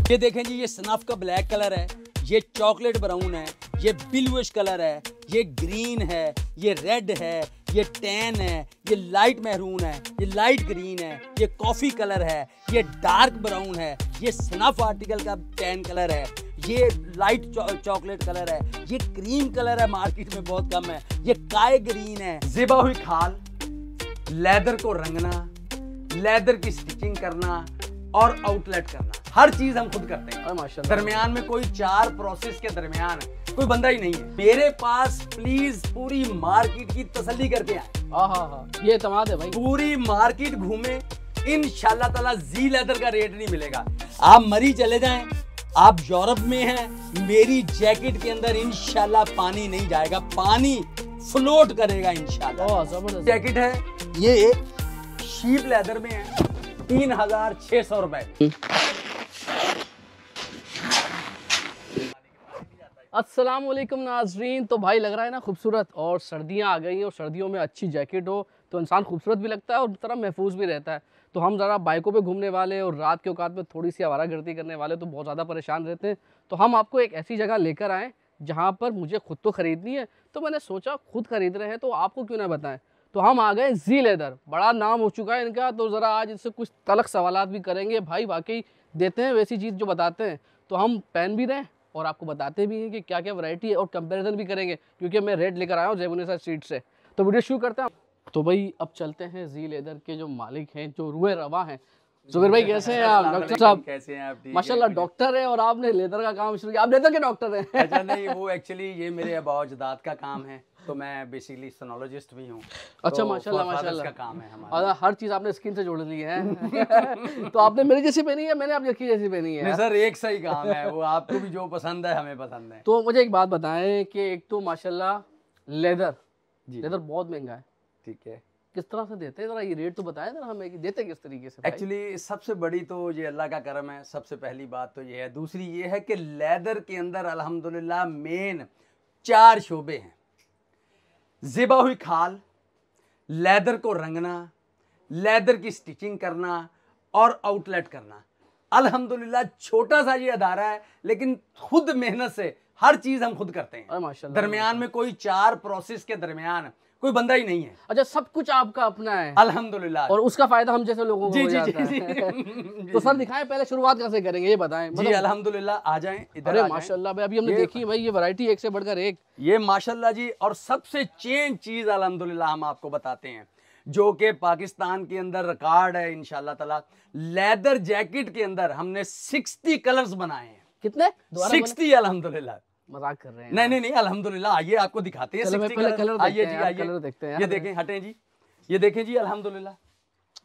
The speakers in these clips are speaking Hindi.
ये देखें जी, ये स्नफ का ब्लैक कलर है, ये चॉकलेट ब्राउन है, ये ब्लूइश कलर है, ये ग्रीन है, ये रेड है, ये टैन है, ये लाइट मैरून है, ये लाइट ग्रीन है, ये कॉफी कलर है, ये डार्क ब्राउन है, ये स्नफ आर्टिकल का टैन कलर है, ये लाइट चॉकलेट कलर है, ये क्रीम कलर है, मार्केट में बहुत कम है, ये काय ग्रीन है। ज़िबा हुई खाल, लेदर को रंगना, लेदर की स्टिचिंग करना और आउटलेट करना, हर चीज हम खुद करते हैं माशाल्लाह। दरमियान में कोई 4 प्रोसेस के दरमियान कोई बंदा ही नहीं है मेरे पास। प्लीज पूरी मार्केट की तसल्ली करके आए। हाँ, ये एतमाद है भाई। पूरी मार्केट घूमे, इंशाल्लाह ताला जी लेदर का रेट नहीं मिलेगा। आप मरी चले जाएं, आप यूरोप में हैं, मेरी जैकेट के अंदर इंशाल्लाह पानी नहीं जाएगा, पानी फ्लोट करेगा इंशाल्लाह। जबरदस्त जैकेट है, ये शीप लेदर में है, 3600 रुपए। अस्सलाम वालेकुम नाजरीन। तो भाई लग रहा है ना खूबसूरत, और सर्दियां आ गई हैं और सर्दियों में अच्छी जैकेट हो तो इंसान खूबसूरत भी लगता है और तरह महफूज भी रहता है। तो हम ज़रा बाइकों पे घूमने वाले और रात के औकात में थोड़ी सी आवारागर्दी करने वाले तो बहुत ज़्यादा परेशान रहते हैं। तो हम आपको एक ऐसी जगह लेकर आएँ जहाँ पर मुझे खुद तो ख़रीदनी है, तो मैंने सोचा खुद ख़रीद रहे हैं तो आपको क्यों ना बताएं। तो हम आ गए जी लेदर, बड़ा नाम हो चुका है इनका, तो ज़रा आज इससे कुछ तलख सवालात भी करेंगे। भाई वाकई देते हैं वैसी चीज़ जो बताते हैं, तो हम पहन भी रहे हैं और आपको बताते भी हैं कि क्या क्या वैरायटी है और कंपैरिजन भी करेंगे, क्योंकि मैं रेट लेकर आया हूँ ज़ैबुन्निसा स्ट्रीट से। तो वीडियो शुरू करते हैं। तो भाई अब चलते हैं जी लेदर के जो मालिक हैं, जो रूए रवा हैं। जुबैर भाई कैसे हैं आप? डॉक्टर साहब कैसे हैं आप? माशाल्लाह डॉक्टर है और आपने लेदर का काम शुरू किया। आप लेदर के डॉक्टर हैं? अच्छा नहीं, वो एक्चुअली ये मेरे अबाउजात का काम है, तो मैं बेसिकली स्टेनोलॉजिस्ट भी हूँ। अच्छा तो माशाल्लाह फादर्स माशाल्लाह का काम है हमारा। हर चीज़ आपने स्किन से जोड़ ली है। तो आपने मेरी जैसी पहनी है, मैंने आपकी जैसी पहनी है। नहीं सर, एक सही काम है, वो आपको भी जो पसंद है हमें पसंद है। तो मुझे एक बात बताएं कि एक तो माशाल्लाह लेदर बहुत महंगा है, ठीक है, किस तरह से देते हैं, जरा ये रेट तो बताएं जरा हमें कि देते किस तरीके से। एक्चुअली सबसे बड़ी तो ये अल्लाह का करम है, सबसे पहली बात तो ये है। दूसरी ये है कि लेदर के अंदर अल्हम्दुलिल्लाह मेन 4 शोबे हैं। ज़िबा हुई खाल, लेदर को रंगना, लेदर की स्टिचिंग करना और आउटलेट करना। अल्हम्दुलिल्लाह छोटा सा ये अदारा है, लेकिन खुद मेहनत से हर चीज हम खुद करते हैं माशाल्लाह। दरमियान में कोई 4 प्रोसेस के दरमियान कोई बंदा ही नहीं है। अच्छा, सब कुछ आपका अपना है अल्हम्दुलिल्लाह, और उसका फायदा हम जैसे लोगों को हो जाता है। जी। तो सर दिखाएं पहले शुरुआत कैसे करेंगे ये बताएं। जी अल्हम्दुलिल्लाह, आ जाएं इधर। अरे माशाल्लाह भाई, अभी हमने देखी भाई ये वैरायटी एक से बढ़कर एक, ये माशाल्लाह जी। और सबसे चेंज चीज अल्हम्दुलिल्लाह हम आपको बताते हैं, जो कि पाकिस्तान के अंदर रिकॉर्ड है इंशाल्लाह ताला। लेदर जैकेट के अंदर हमने 60 कलर्स बनाए हैं। कितने? 60 अल्हम्दुलिल्लाह। मजाक कर रहे हैं? नहीं अल्हम्दुलिल्लाह, आइए आपको दिखाते हैं 60 कलर। आइए जी, आइए कलर देखते हैं। ये देखें, हटें जी, ये देखें जी अल्हम्दुलिल्लाह,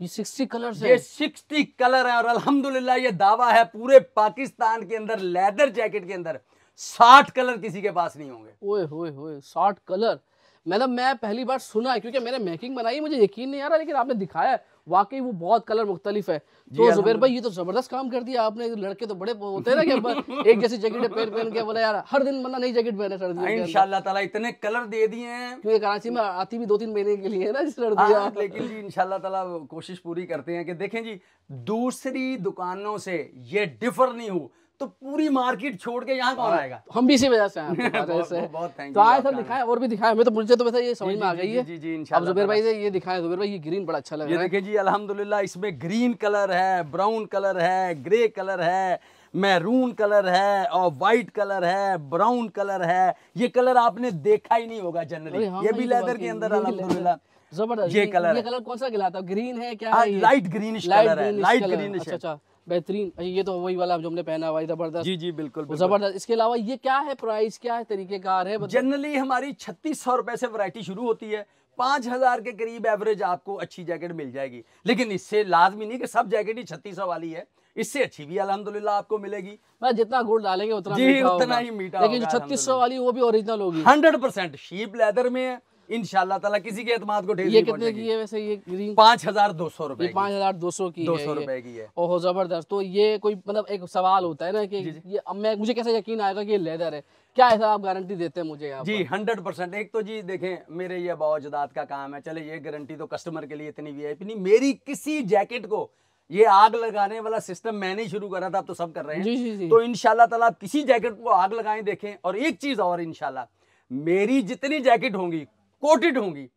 ये 60 कलर ये 60 कलर है। और अल्हम्दुलिल्लाह ये दावा है पूरे पाकिस्तान के अंदर लेदर जैकेट के अंदर 60 कलर किसी के पास नहीं होंगे। ओए होए होए, 60 कलर। मतलब मैं पहली बार सुना है, क्योंकि मैंने मेकिंग बनाई, मुझे यकीन नहीं आ रहा, लेकिन आपने दिखाया वाकई वो बहुत कलर मुख्तलिफ है। तो जुबैर भाई ये तो जबरदस्त काम कर दिया आपने। लड़के तो बड़े होते हैं ना कि एक जैसी जैकेट पहन के बोला यार हर दिन बंदा नई जैकेट पहने सर्दियों के अंदर। इंशाल्लाह ताला इतने कलर दे दिए हैं, क्योंकि कराची में आती भी 2-3 महीने के लिए है ना सर्दियां। लेकिन जी इंशाल्लाह ताला कोशिश पूरी करते हैं कि देखें जी, दूसरी दुकानों से ये डिफर नहीं हो तो पूरी मार्केट छोड़ के यहाँ कौन आएगा। हम भी इसी वजह से आए बहुत थैंक तो आए सब दिखाएं और भी दिखाएं। मैं तो मुझे तो वैसे ये समझ में आ गई है। जी अब जुबैर भाई से ये दिखाएं। जुबैर भाई ये ग्रीन बड़ा अच्छा लग रहा है। ये देखिए जी अल्हम्दुलिल्लाह, इसमें ग्रीन कलर है, ब्राउन कलर है, ग्रे कलर है, मैरून कलर है और वाइट कलर है, ब्राउन कलर है। ये कलर आपने देखा ही नहीं होगा जनरली। ये भी लेदर के अंदर अल्हम्दुलिल्लाह जबरदस्त। ये कलर, ये कलर कौन सा गिलाता है? ग्रीन है क्या है? लाइट ग्रीनिश कलर है, लाइट ग्रीनिश। अच्छा बेहतरीन। ये तो वही वाला जो हमने पहना हुआ है, जबरदस्त। जी बिल्कुल जबरदस्त। इसके अलावा ये क्या है, प्राइस क्या है, तरीकेकार है? जनरली हमारी 3600 रुपए से वैरायटी शुरू होती है, 5000 के करीब एवरेज आपको अच्छी जैकेट मिल जाएगी। लेकिन इससे लाजमी नहीं कि सब जैकेट ही 3600 वाली है, इससे अच्छी भी अल्हम्दुलिल्लाह आपको मिलेगी। मैं जितना गुड़ डालेंगे उतना जी उतना ही मीठा, लेकिन जो 3600 वाली वो भी ओरिजिनल होगी 100%। शीप लेदर में है, इंशाल्लाह ताला किसी के एतमाद को ठेस ये कितने की है वैसे? ये ग्रीन 5200 रुपए, 5200 की 200 रुपए की है। ओहो जबरदस्त। तो ये कोई मतलब एक सवाल होता है ना कि ये अब मुझे कैसे यकीन आएगा कि ये लेदर है? क्या ऐसा आप गारंटी देते हैं मुझे यहाँ जी 100%। एक तो जी देखें, मेरे ये अबाउजात का काम है, चले ये गारंटी तो कस्टमर के लिए इतनी वीआईपी नहीं। मेरी किसी जैकेट को ये आग लगाने वाला सिस्टम मैंने ही शुरू करा था, अब तो सब कर रहे हैं। जी जी जी। तो इंशाल्लाह ताला आप किसी जैकेट को आग लगाएं देखें। और एक चीज और, इंशाल्लाह मेरी जितनी जैकेट होंगी कोटेड होंगी,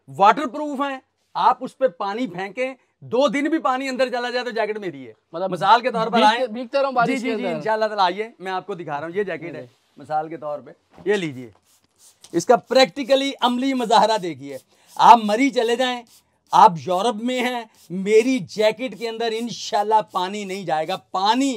वाटर प्रूफ है। आप उस पर पानी फेंकें, 2 दिन भी पानी अंदर चला जाए तो जैकेट मेरी है। मतलब मिसाल के तौर पर आए, भीगते रहो बारिश जी के जी जी अंदर। इंशाल्लाह ताला आइए, मैं आपको दिखा रहा हूँ। ये जैकेट है मिसाल के तौर पे, ये लीजिए, इसका प्रैक्टिकली अमली मुजाहरा देखिए। आप मरी चले जाएं, आप यूरोप में हैं, मेरी जैकेट के अंदर इंशाल्लाह पानी नहीं जाएगा, पानी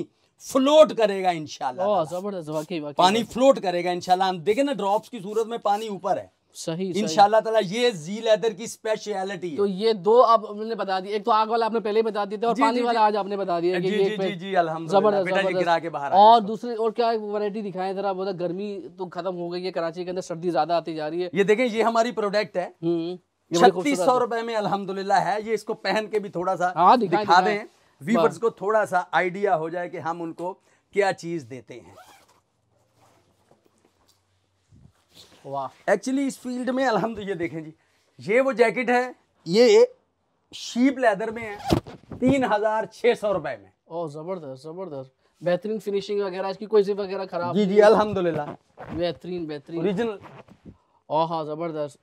फ्लोट करेगा इंशाल्लाह। ओह जबरदस्त, वाकई वाकई पानी फ्लोट करेगा इंशाल्लाह। हम देखें ना, ड्रॉप्स की सूरत में पानी ऊपर है सही इंशाल्लाह ताला। ये जी लेदर की स्पेशलिटी है। तो ये 2 अब हमने बता दिए, एक तो आग वाला आपने पहले ही बता दिए थे और जी, पानी जी, वाला आज आपने बता दिया कि जी ये जी पे- जी जी अल्हम्दुलिल्लाह, बेटा ये गिरा के बाहर आया और इसको। दूसरी और क्या वैरायटी दिखाएं जरा। बोला गर्मी तो खत्म हो गई है, कराची के अंदर सर्दी ज्यादा आती जा रही है। ये देखें, ये हमारी प्रोडक्ट है, ये बड़ी खूबसूरत 3600 रुपए में अल्हम्दुलिल्लाह है। ये इसको पहन के भी थोड़ा सा हाँ, दिखाएं, दिखा दिखाएं। दें, व्यूअर्स को थोड़ा सा आइडिया हो जाए कि हम उनको क्या चीज देते हैं। वाह, एक्चुअली इस फील्ड में अल्हम्दुलिल्लाह, ये देखें जी, ये वो जैकेट है, ये शीप लेदर में है, 3600 रुपए में। ओह जबरदस्त जबरदस्त, बेहतरीन फिनिशिंग वगैरह, इसकी कोई जिप वगैरह खराब जी जी अल्हम्दुलिल्लाह, बेहतरीन बेहतरीन ओरिजिनल। ओह हाँ जबरदस्त।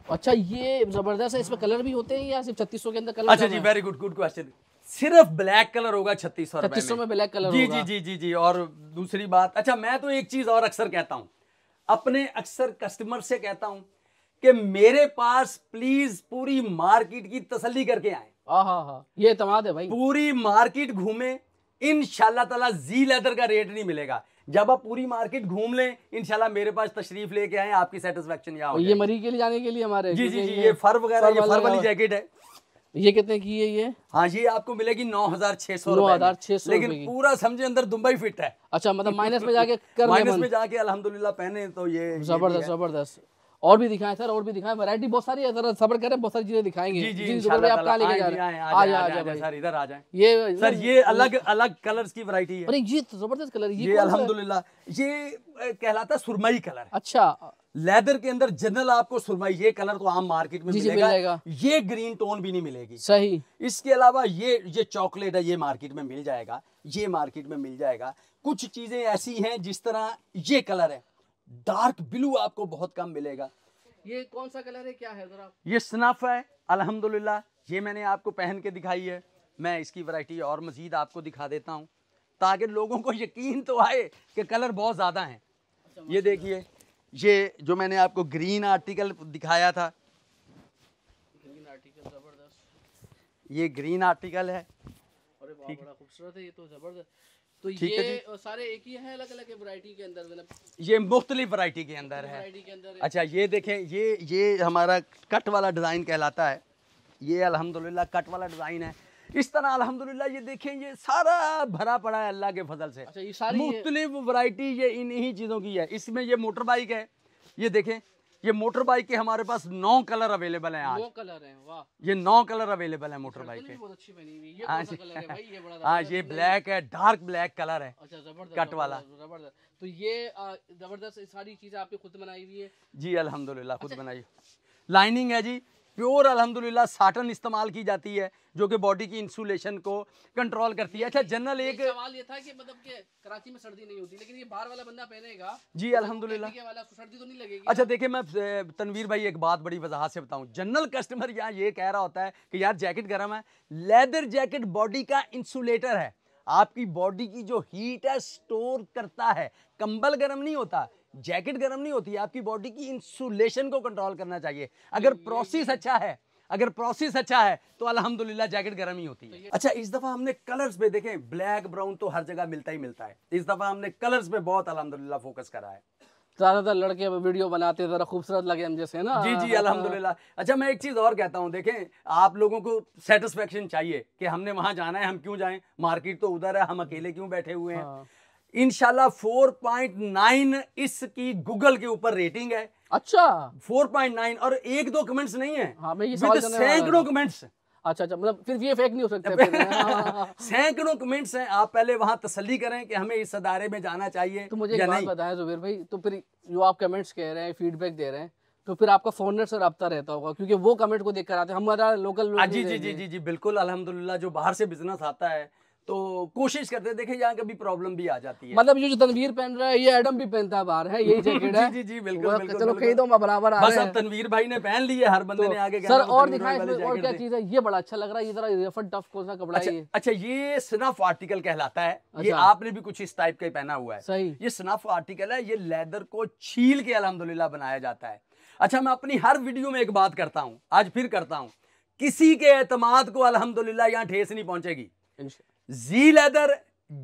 अच्छा ये जबरदस्त है, इसमें कलर भी होते हैं या सिर्फ 3600 के अंदर कलर? अच्छा जी, वेरी गुड, गुड क्वेश्चन। सिर्फ ब्लैक कलर होगा 3600 रुपए 3600 में ब्लैक कलर जी होगा। जी जी जी जी। और दूसरी बात, अच्छा मैं तो एक चीज और अक्सर कहता हूं, अपने अक्सर कस्टमर से कहता हूं कि मेरे पास प्लीज पूरी मार्केट की तसल्ली करके आए। हाँ, ये एतमाद है भाई। पूरी मार्केट घूमे, इंशाल्लाह ताला जी लेदर का रेट नहीं मिलेगा। जब आप पूरी मार्केट घूम लें, इंशाल्लाह मेरे पास तशरीफ लेके आए, आपकी सेटिस्फेक्शन यहाँ हो और ये जाएगी। मरी के लिए जाने के लिए हमारे जी जी क्योंकि जी, ये फर वगैरह, ये फर वाली वाला- जैकेट है। ये कितने की है ये? हाँ, ये आपको मिलेगी 9600 रुपए में। 9600 लेकिन रुपए की। पूरा समझे अंदर दुबई फिट है। अच्छा मतलब माइनस में जाके कर माइनस में जाके अल्हम्दुलिल्लाह पहने तो ये जबरदस्त भी है। जबरदस्त। और भी दिखाएं सर, और भी दिखाएं, वैरायटी बहुत सारी है, जरा सबर करें, बहुत सारी चीजें दिखाएंगे। जी जी जुबैर इंशाल्लाह भाई, आप ताला कहाँ लेके आए जा जी, रहे आए, हैं? आ आ जाए, जा आ जा जाए, भाई। सर इधर आ जाए। ये सर ये अलग अलग कलर्स की वैरायटी है। अरे ये तो जबरदस्त कलर है, ये कौन सा है? अल्हम्दुलिल्लाह, ये कहलाता सुरमई कलर है। अच्छा लेदर के अंदर जनरल आपको सुरमई, ये कलर तो आम मार्केट में जी, जी, मिलेगा। मिल जाएगा। ये ग्रीन टोन भी नहीं मिलेगी। सही। इसके अलावा ये चॉकलेट है, ये मार्केट में मिल जाएगा, ये मार्केट में मिल जाएगा। कुछ चीजें ऐसी हैं जिस तरह ये कलर है, डार्क ब्लू आपको बहुत कम मिलेगा। ये कौन सा कलर है, क्या है जरा? ये स्नफ है अल्हम्दुलिल्लाह, ये मैंने आपको पहन के दिखाई है। मैं इसकी वैरायटी और मजीद आपको दिखा देता हूँ ताकि लोगों को यकीन तो आए कि कलर बहुत ज़्यादा हैं। ये देखिए, ये जो मैंने आपको ग्रीन आर्टिकल दिखाया था, ग्रीन आर्टिकल जबरदस्त। ये ग्रीन आर्टिकल है। अरे वाह, बड़ा खूबसूरत है ये तो, जबरदस्त। तो ठीक है ये सारे एक ही हैं, अलग अलग वैरायटी के अंदर, मतलब ये मुख्तलिफ वैरायटी के अंदर है। वैरायटी के अंदर है। अच्छा ये देखें, ये हमारा कट वाला डिज़ाइन कहलाता है। ये अल्हम्दुलिल्लाह कट वाला डिज़ाइन है। इस तरह अल्हम्दुलिल्लाह ये देखें, ये सारा भरा पड़ा है अल्लाह के फजल से। अच्छा ये सारी मुख्तलिफ वैरायटी ये इन्हीं चीज़ों की है। इसमें ये मोटर बाइक है, ये देखें, ये मोटर बाइक के हमारे पास 9 कलर अवेलेबल हैं आज। 9 कलर हैं, वाह। ये 9 कलर अवेलेबल है मोटर बाइक ये के। बहुत अच्छी बनी हुई है। ये हाँ कौन सा जी। कलर है भाई? ये बड़ा हाँ, जबरदस्त ये लग- ब्लैक है, डार्क ब्लैक कलर है, अच्छा जबरदस्त कट वाला। जबरदस्त। तो ये जबरदस्त सारी चीजें आपने खुद बनाई हुई है? जी अल्हम्दुलिल्लाह खुद बनाई। लाइनिंग है जी प्योर अल्हम्दुलिल्लाह, साटन इस्तेमाल की जाती है जो कि बॉडी की इंसुलेशन को कंट्रोल करती है। अच्छा जनरल एक एक सवाल ये था कि मतलब कि कराची में सर्दी नहीं होती, लेकिन ये बाहर वाला बंदा पहनेगा जी अल्हम्दुलिल्लाह। के वाला, सर्दी तो नहीं लगेगी? अच्छा देखिए, मैं तनवीर भाई एक बात बड़ी वजाहत से बताऊं, जनरल कस्टमर यहाँ ये कह रहा होता है कि यार जैकेट गर्म है। लेदर जैकेट बॉडी का इंसुलेटर है, आपकी बॉडी की जो हीट है स्टोर करता है। कंबल गर्म नहीं होता, जैकेट गर्म नहीं होती, आपकी बॉडी की इंसुलेशन को कंट्रोल करना चाहिए। अगर प्रोसेस अच्छा है, अगर प्रोसेस अच्छा है तो अल्हम्दुलिल्लाह जैकेट गर्म ही होती है। अच्छा इस दफा हमने कलर्स पे देखें, ब्लैक ब्राउन तो हर जगह मिलता ही मिलता है, इस दफा हमने कलर्स पे बहुत अल्हम्दुलिल्लाह फोकस करा है। ज्यादातर लड़के वीडियो बनाते हैं, जरा खूबसूरत लगे हम जैसे ना। जी जी अल्हम्दुलिल्लाह। अच्छा मैं एक चीज़ और कहता हूँ, देखें आप लोगों को सेटिस्फेक्शन चाहिए कि हमने वहाँ जाना है, हम क्यों जाएं, मार्केट तो उधर है, हम अकेले क्यों बैठे हुए हैं। हाँ। इंशाल्लाह 4.9 इसकी गूगल के ऊपर रेटिंग है। अच्छा 4.9 और 1-2 कमेंट्स नहीं है, हाँ, मैं ये सवाल करने वाला सैकड़ों था। कमेंट्स, अच्छा मतलब फिर ये फेक नहीं हो सकते फिर। हाँ। सैकड़ों कमेंट्स हैं। आप पहले वहां तसल्ली करें कि हमें इस अदारे में जाना चाहिए तो मुझे या एक बात नहीं। बताएं जुबैर भाई, तो फिर जो आप कमेंट्स कह रहे हैं, फीडबैक दे रहे हैं, तो फिर आपका फॉरनर से रब्ता रहता होगा, क्योंकि वो कमेंट को देख कर आते हैं, हमारा लोकल लोग जी नहीं जी जी देते। जी जी बिल्कुल, अल्हम्दुलिल्लाह जो बाहर से बिजनेस आता है तो कोशिश करते हैं, देखिए यहाँ कभी प्रॉब्लम भी आ जाती है। मतलब ये जो तनवीर पहन रहा है, ये एडम भी पहनता है बाहर, है यही जैकेट है। जी जी जी बिल्कुल वो बिल्कुल चलो बिल्कुल। कई तो बराबर आ बस रहे अब हैं। तनवीर भाई ने पहन ली है, हर बंदे तो ने आगे सर कहना वो और तनवीर दिखाएं भाई वाले इसमें और क्या जैकेट चीज है, ये बड़ा अच्छा लग रहा है, ये जरा रफ एंड टफ कौन सा कपड़ा है अच्छा ये? अच्छा, ये स्नफ आर्टिकल कहलाता है। ये अच्छा। आपने भी कुछ इस टाइप का ही पहना हुआ है। सही। ये स्नफ आर्टिकल है, ये लेदर को छील के अल्हम्दुलिल्लाह बनाया जाता है। अच्छा, मैं अपनी हर वीडियो में एक बात करता हूं, आज फिर करता हूं, किसी के एतमाद को अल्हम्दुलिल्लाह यहां ठेस नहीं पहुंचेगी। जी leather,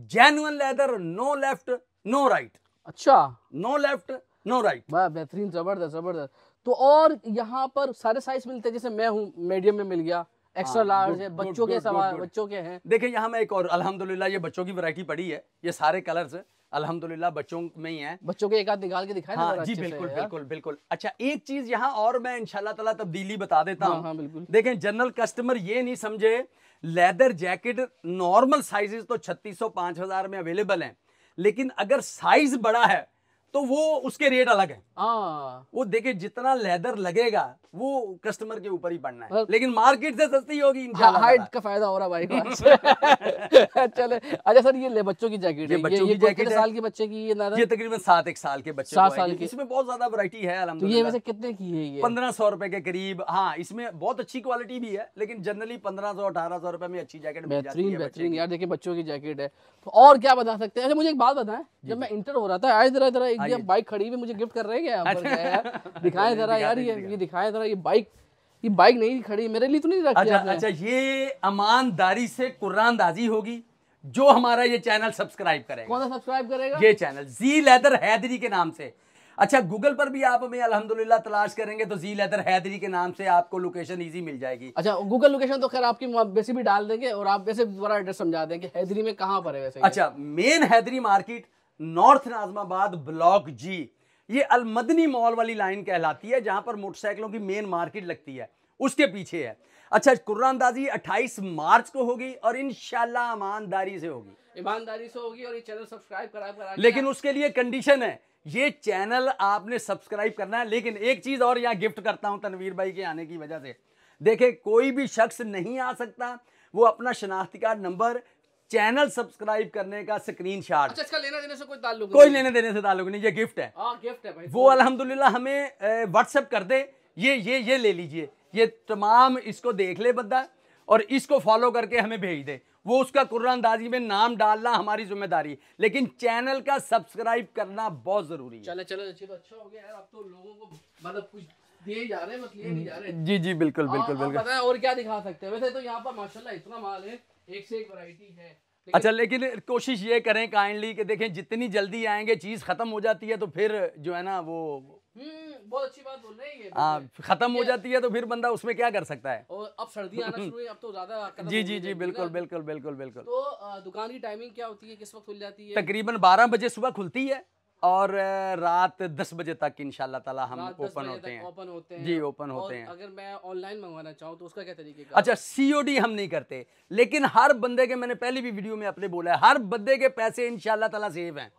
genuine leather, no left no right. अच्छा, नो लेफ्ट नो राइट। वाह बेहतरीन, जबरदस्त जबरदस्त। तो और यहाँ पर सारे साइज मिलते हैं, जैसे मैं हूँ मीडियम में मिल गया, एक्स्ट्रा लार्ज है, बच्चों के सवाल बच्चों के हैं। देखिए यहाँ में एक और अल्हम्दुलिल्लाह ये बच्चों की वैरायटी पड़ी है, ये सारे कलर्स अल्हम्दुलिल्लाह बच्चों में ही हैं। बच्चों के एक आध निकाल के दिखाए ना हाँ जरा जी अच्छे से बिल्कुल यार। बिल्कुल बिल्कुल। अच्छा, एक चीज यहाँ और मैं इंशाल्लाह ताला तब्दीली बता देता हाँ हूँ। हाँ बिल्कुल। देखें, जनरल कस्टमर ये नहीं समझे, लेदर जैकेट नॉर्मल साइजेस तो 3600 5000 में अवेलेबल हैं, लेकिन अगर साइज बड़ा है तो वो उसके रेट अलग है। हाँ, वो देखिए जितना लेदर लगेगा वो कस्टमर के ऊपर ही पड़ना है, मतलब लेकिन मार्केट से सस्ती होगी इंशाल्लाह हाइट ताला। का फायदा हो रहा भाई को आज। चले, अच्छा सर ये ले बच्चों की जैकेट ये है, बच्चों की कितने जैकेट है। साल के बच्चे की ये नादर? ये तकरीबन 7 साल के बच्चे 7 को साल आएगी। की। इसमें बहुत ज्यादा वैरायटी है तो ये अल्हम्दुलिल्लाह। वैसे कितने की है ये? 1500 रुपए के करीब। हाँ, इसमें बहुत अच्छी क्वालिटी भी है, लेकिन जनरली 1500 1800 रुपए में अच्छी जैकेट मिल जाती बेहतरीन है बच्चे बेहतरीन की। यार, देखिए बच्चों की जैकेट है। तो और क्या बता सकते हैं? अच्छा मुझे एक बात बताएं, जब मैं इंटर हो रहा था आज जरा जरा आइए। एक बाइक खड़ी हुई मुझे गिफ्ट कर रहे हैं क्या यहाँ पर? क्या है यार? दिखाएं जरा यार, दिखाते ये दिखाएं जरा, ये बाइक नहीं खड़ी मेरे लिए तो नहीं रखी अच्छा आपने? अच्छा, ये ईमानदारी से कुरानदाजी होगी जो हमारा ये चैनल सब्सक्राइब करेगा। कौन सा सब्सक्राइब करेगा? ये चैनल जी लेदर हैदरी के नाम से। अच्छा, गूगल पर भी आप हमें अल्हम्दुलिल्लाह तलाश करेंगे तो जी लेदर हैदरी के नाम से आपको लोकेशन इजी मिल जाएगी। अच्छा, गूगल लोकेशन तो खैर आपकी वैसे भी डाल देंगे, और आप वैसे दोबारा एड्रेस समझा देंगे हैदरी में कहाँ पर है वैसे। अच्छा, main Haidery market, north Nazimabad, block G, ये अलमदनी मॉल वाली लाइन कहलाती है, जहां पर मोटरसाइकिलों की मेन मार्केट लगती है, उसके पीछे है। अच्छा, कुरानदाजी 28 मार्च को होगी और इंशाल्लाह ईमानदारी से होगी। ईमानदारी से होगी, और ये चैनल सब्सक्राइब करा लेकिन उसके लिए कंडीशन है, ये चैनल आपने सब्सक्राइब करना है। लेकिन एक चीज और यहाँ गिफ्ट करता हूं तनवीर भाई के आने की वजह से। देखे, कोई भी शख्स नहीं आ सकता, वो अपना शनाख्ती कार्ड नंबर, चैनल सब्सक्राइब करने का स्क्रीनशॉट। अच्छा, इसका लेना देने से कोई ताल्लुक कोई लेने देने से ताल्लुक नहीं, ये गिफ्ट है। हाँ गिफ्ट है भाई। वो अल्हम्दुलिल्लाह हमें व्हाट्सएप कर दे, ये ले लीजिए, ये तमाम इसको देख ले बंदा और इसको फॉलो करके हमें भेज दे। वो उसका कुरानदाजी में नाम डालना हमारी जिम्मेदारी, लेकिन चैनल का सब्सक्राइब करना बहुत जरूरी है। चले चलो, अच्छी तो अच्छा हो गया यार, अब तो लोगों को मतलब कुछ दिए जा रहे हैं, बस लिए नहीं जा रहे। जी जी बिल्कुल बिल्कुल बिल्कुल। पता है और क्या दिखा सकते हैं? वैसे तो यहाँ पर माशाल्लाह इतना माल है, एक से एक वैरायटी है। अच्छा, लेकिन कोशिश ये करें काइंडली कि देखें जितनी जल्दी आएंगे चीज खत्म हो जाती है तो फिर जो है ना वो बहुत अच्छी बात बोल रहे हैं ये। हाँ, खत्म हो जाती है तो फिर बंदा उसमें क्या कर सकता है। और अब सर्दियाँ आना शुरू हुई, अब तो ज्यादा जी जी जी बिल्कुल बिल्कुल बिल्कुल बिल्कुल। तो दुकान की टाइमिंग क्या होती है, किस वक्त खुल जाती है? तकरीबन 12 बजे सुबह खुलती है और रात 10 बजे तक इंशाल्लाह ताला हम ओपन होते हैं। ओपन होते हैं जी, ओपन होते हैं। अगर मैं ऑनलाइन मंगवाना चाहूँ तो उसका क्या तरीके का? अच्छा, सीओडी हम नहीं करते, लेकिन हर बंदे के, मैंने पहली भी वीडियो में अपने बोला है, हर बंदे के पैसे इंशाल्लाह ताला सेव हैं।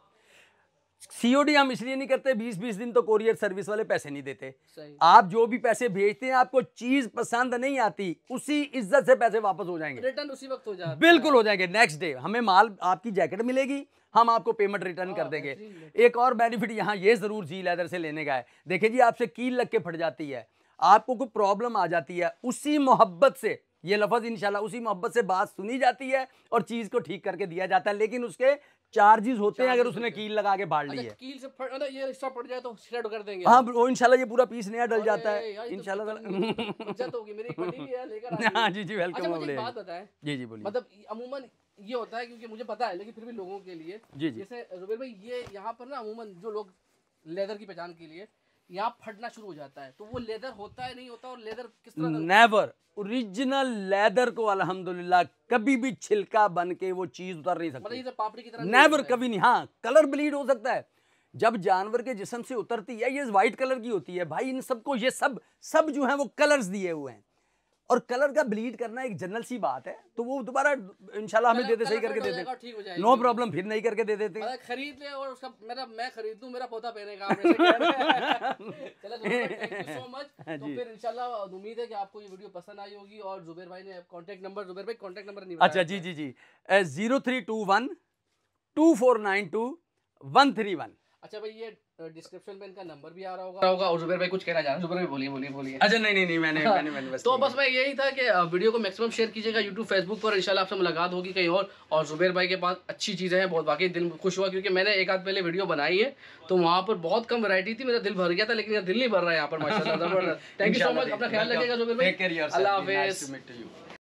सीओडी हम इसलिए नहीं करते, 20-20 दिन तो कोरियर सर्विस वाले पैसे नहीं देते। सही। आप जो भी पैसे भेजते हैं, आपको चीज पसंद नहीं आती, उसी इज्जत से पैसे वापस हो जाएंगे, रिटर्न उसी वक्त हो जाता बिल्कुल हो जाएंगे। नेक्स्ट डे हमें माल, आपकी जैकेट मिलेगी, हम आपको पेमेंट रिटर्न कर देंगे। एक और बेनिफिट यहाँ ये जरूर जी लेदर से लेने का है, देखिए जी, आपसे कील लग के फट जाती है, आपको कोई प्रॉब्लम आ जाती है, उसी मोहब्बत से, ये लफ्ज इंशाल्लाह, उसी मोहब्बत से बात सुनी जाती है और चीज को ठीक करके दिया जाता है, लेकिन उसके चार्जेस होते हैं अगर उसने कील लगा के फाड़ ली है। कील से ये रिश्ता पड़ जाए तो श्रेड कर देंगे। हाँ, वो इंशाल्लाह ये पूरा पीस नया डल जाता है इंशाल्लाह। इज्जत होगी मेरी, पड़ी है लेकर। हाँ जी जी वेलकम। अच्छा मुझे एक बात बताएं। जी जी बोलिए। मतलब अमूमन ये होता है, क्योंकि मुझे पता है लेकिन फिर भी लोगों के लिए, जी जी। जैसे रुबैर भाई, ये यहाँ पर ना अमूमन जो लोग लेदर की पहचान के लिए यहाँ फटना शुरू हो जाता है, तो वो लेदर होता है नहीं होता, और लेदर किस तरह? नेवर, ओरिजिनल लेदर को अल्हम्दुलिल्लाह कभी भी छिलका बन के वो चीज उतर नहीं सकती, मतलब पापड़ी की तरह नेवर, कभी नहीं। हाँ, कलर ब्लीड हो सकता है, जब जानवर के जिस्म से उतरती है ये व्हाइट कलर की होती है भाई। इन सबको ये सब जो है वो कलर्स दिए हुए हैं, और कलर का ब्लीड करना एक जनरल सी बात है, तो वो दोबारा इंशाल्लाह हमें देते, सही करके दे देते, ठीक हो जाएगा, नो प्रॉब्लम, फिर नहीं करके दे देते। मतलब खरीद ले और उसका मैं खरीद दूं, मेरा पोता पहनेगा, आप ऐसे कह रहे हैं। चलो थैंक यू सो मच। तो फिर इंशाल्लाह उम्मीद है कि आपको ये वीडियो पसंद आई होगी। और जुबैर भाई ने कांटेक्ट नंबर, जुबैर भाई कांटेक्ट नंबर नहीं बताया। अच्छा जी जी जी 0321 2492 131। अच्छा भाई, ये डिस्क्रिप्शन में इनका नंबर भी आ रहा होगा। और जुबैर भाई कुछ कहना चाह रहे हैं? जुबैर भाई बोलिए। अच्छा नहीं मैंने बस तो बस मैं यही था कि वीडियो को मैक्सिमम शेयर कीजिएगा यूट्यूब, फेसबुक पर। इंशाल्लाह आपसे मुलाकात होगी कहीं और जुबैर भाई के पास अच्छी चीज़ें हैं बहुत, वाकई दिल खुश हुआ, क्योंकि मैंने एक आध पहले वीडियो बनाई है तो वहाँ पर बहुत कम वैरायटी थी, मेरा दिल भर गया था, लेकिन दिल नहीं भर रहा है यहाँ पर माशाल्लाह। जबरदस्त। थैंक यू सो मच, अपना ख्याल रखिएगा जुबैर भाई, अल्लाह हाफिज़।